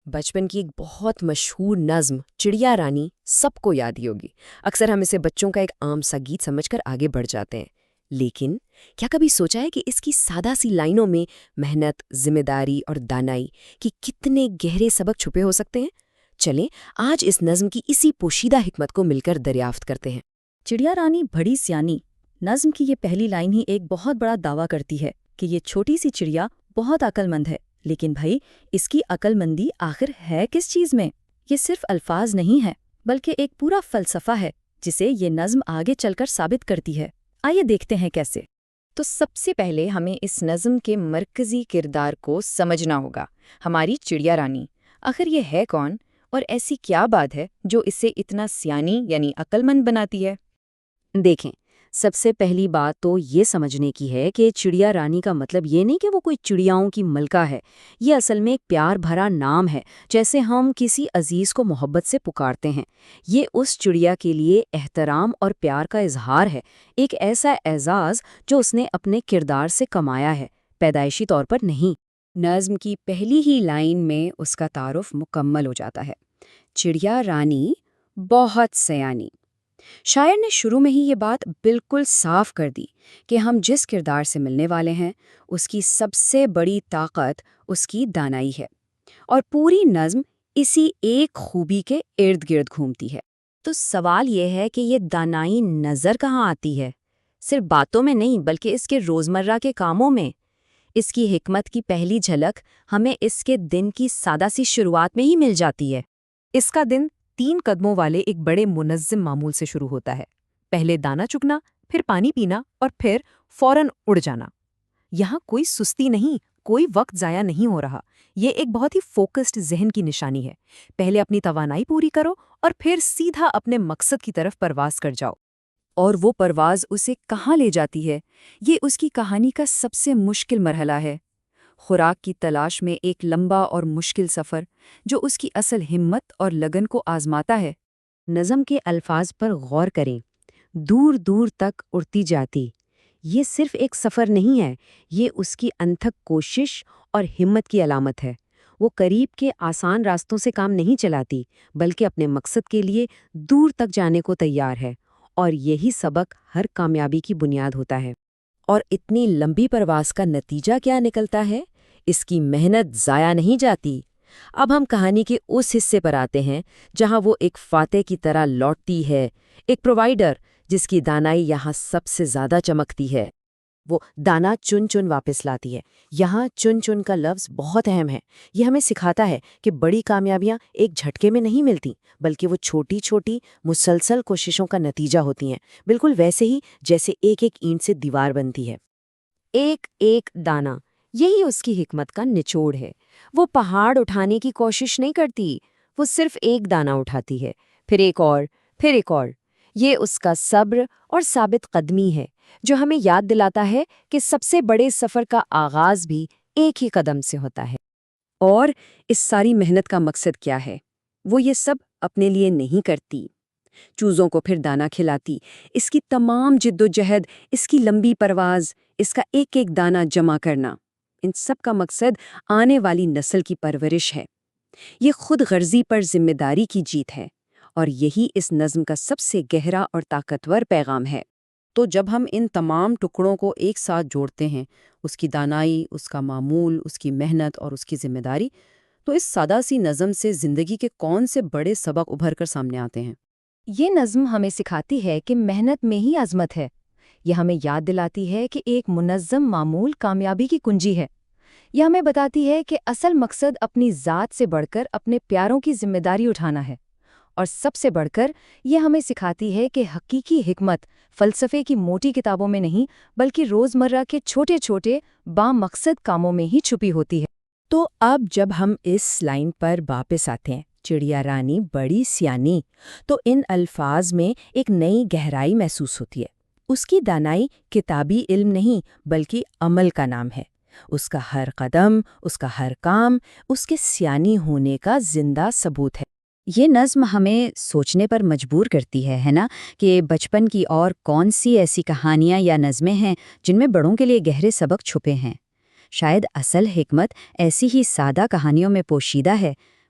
بچپن کی ایک بہت مشہور نظم چڑیا رانی سب کو یاد ہی ہوگی۔ اکثر ہم اسے بچوں کا ایک عام سا گیت سمجھ کر آگے بڑھ جاتے ہیں، لیکن کیا کبھی سوچا ہے کہ اس کی سادہ سی لائنوں میں محنت، ذمہ داری اور دانائی کی کتنے گہرے سبق چھپے ہو سکتے ہیں؟ چلیں آج اس نظم کی اسی پوشیدہ حکمت کو مل کر دریافت کرتے ہیں۔ چڑیا رانی بڑی سیانی نظم کی یہ پہلی لائن ہی ایک بہت بڑا دعویٰ کرتی ہے کہ یہ چھوٹی سی چڑیا بہت عقل مند ہے، لیکن بھائی اس کی عقل مندی آخر ہے کس چیز میں؟ یہ صرف الفاظ نہیں ہے بلکہ ایک پورا فلسفہ ہے جسے یہ نظم آگے چل کر ثابت کرتی ہے۔ آئیے دیکھتے ہیں کیسے۔ تو سب سے پہلے ہمیں اس نظم کے مرکزی کردار کو سمجھنا ہوگا، ہماری چڑیا رانی۔ آخر یہ ہے کون اور ایسی کیا بات ہے جو اسے اتنا سیانی یعنی عقل مند بناتی ہے؟ دیکھیں، سب سے پہلی بات تو یہ سمجھنے کی ہے کہ چڑیا رانی کا مطلب یہ نہیں کہ وہ کوئی چڑیاؤں کی ملکہ ہے۔ یہ اصل میں ایک پیار بھرا نام ہے، جیسے ہم کسی عزیز کو محبت سے پکارتے ہیں۔ یہ اس چڑیا کے لیے احترام اور پیار کا اظہار ہے، ایک ایسا اعزاز جو اس نے اپنے کردار سے کمایا ہے، پیدائشی طور پر نہیں۔ نظم کی پہلی ہی لائن میں اس کا تعارف مکمل ہو جاتا ہے، چڑیا رانی بہت سیانی۔ شاعر نے شروع میں ہی یہ بات بالکل صاف کر دی کہ ہم جس کردار سے ملنے والے ہیں اس کی سب سے بڑی طاقت اس کی دانائی ہے، اور پوری نظم اسی ایک خوبی کے ارد گرد گھومتی ہے۔ تو سوال یہ ہے کہ یہ دانائی نظر کہاں آتی ہے؟ صرف باتوں میں نہیں بلکہ اس کے روزمرہ کے کاموں میں۔ اس کی حکمت کی پہلی جھلک ہمیں اس کے دن کی سادہ سی شروعات میں ہی مل جاتی ہے۔ اس کا دن 3 قدموں والے ایک بڑے منظم معمول سے شروع ہوتا ہے۔ پہلے دانہ چگنا، پھر پانی پینا اور پھر فوراً اڑ جانا۔ یہاں کوئی سستی نہیں، کوئی وقت ضائع نہیں ہو رہا۔ یہ ایک بہت ہی فوکسڈ ذہن کی نشانی ہے۔ پہلے اپنی توانائی پوری کرو اور پھر سیدھا اپنے مقصد کی طرف پرواز کر جاؤ۔ اور وہ پرواز اسے کہاں لے جاتی ہے؟ یہ اس کی کہانی کا سب سے مشکل مرحلہ ہے، خوراک کی تلاش میں ایک لمبا اور مشکل سفر جو اس کی اصل ہمت اور لگن کو آزماتا ہے۔ نظم کے الفاظ پر غور کریں، دور دور تک اڑتی جاتی۔ یہ صرف ایک سفر نہیں ہے، یہ اس کی انتھک کوشش اور ہمت کی علامت ہے۔ وہ قریب کے آسان راستوں سے کام نہیں چلاتی بلکہ اپنے مقصد کے لیے دور تک جانے کو تیار ہے، اور یہی سبق ہر کامیابی کی بنیاد ہوتا ہے۔ اور اتنی لمبی پرواز کا نتیجہ کیا نکلتا ہے؟ اس کی محنت ضائع نہیں جاتی۔ اب ہم کہانی کے اس حصے پر آتے ہیں جہاں وہ ایک فاتح کی طرح لوٹتی ہے، ایک پرووائیڈر جس کی دانائی یہاں سب سے زیادہ چمکتی ہے۔ وہ دانا چن چن واپس لاتی ہے۔ یہاں چن چن کا لفظ بہت اہم ہے۔ یہ ہمیں سکھاتا ہے کہ بڑی کامیابیاں ایک جھٹکے میں نہیں ملتی بلکہ وہ چھوٹی چھوٹی مسلسل کوششوں کا نتیجہ ہوتی ہیں، بالکل ویسے ہی جیسے ایک ایک اینٹ سے دیوار بنتی ہے۔ ایک ایک دانہ، یہی اس کی حکمت کا نچوڑ ہے۔ وہ پہاڑ اٹھانے کی کوشش نہیں کرتی، وہ صرف ایک دانہ اٹھاتی ہے، پھر ایک اور، پھر ایک اور۔ یہ اس کا صبر اور ثابت قدمی ہے جو ہمیں یاد دلاتا ہے کہ سب سے بڑے سفر کا آغاز بھی ایک ہی قدم سے ہوتا ہے۔ اور اس ساری محنت کا مقصد کیا ہے؟ وہ یہ سب اپنے لیے نہیں کرتی، چوزوں کو پھر دانہ کھلاتی۔ اس کی تمام جد و جہد، اس کی لمبی پرواز، اس کا ایک ایک دانہ جمع کرنا، ان سب کا مقصد آنے والی نسل کی پرورش ہے۔ یہ خود غرضی پر ذمہ داری کی جیت ہے، اور یہی اس نظم کا سب سے گہرا اور طاقتور پیغام ہے۔ تو جب ہم ان تمام ٹکڑوں کو ایک ساتھ جوڑتے ہیں، اس کی دانائی، اس کا معمول، اس کی محنت اور اس کی ذمہ داری، تو اس سادہ سی نظم سے زندگی کے کون سے بڑے سبق ابھر کر سامنے آتے ہیں؟ یہ نظم ہمیں سکھاتی ہے کہ محنت میں ہی عظمت ہے۔ یہ ہمیں یاد دلاتی ہے کہ ایک منظم معمول کامیابی کی کنجی ہے۔ یہ ہمیں بتاتی ہے کہ اصل مقصد اپنی ذات سے بڑھ کر اپنے پیاروں کی ذمہ داری اٹھانا ہے، اور سب سے بڑھ کر یہ ہمیں سکھاتی ہے کہ حقیقی حکمت فلسفے کی موٹی کتابوں میں نہیں بلکہ روزمرہ کے چھوٹے چھوٹے بامقصد کاموں میں ہی چھپی ہوتی ہے۔ تو اب جب ہم اس لائن پر واپس آتے ہیں، چڑیا رانی بڑی سیانی، تو ان الفاظ میں ایک نئی گہرائی محسوس ہوتی ہے۔ اس کی دانائی کتابی علم نہیں بلکہ عمل کا نام ہے۔ اس کا ہر قدم، اس کا ہر کام، اس کے سیانی ہونے کا زندہ ثبوت ہے۔ یہ نظم ہمیں سوچنے پر مجبور کرتی ہے نا، کہ بچپن کی اور کون سی ایسی کہانیاں یا نظمیں ہیں جن میں بڑوں کے لیے گہرے سبق چھپے ہیں۔ شاید اصل حکمت ایسی ہی سادہ کہانیوں میں پوشیدہ ہے،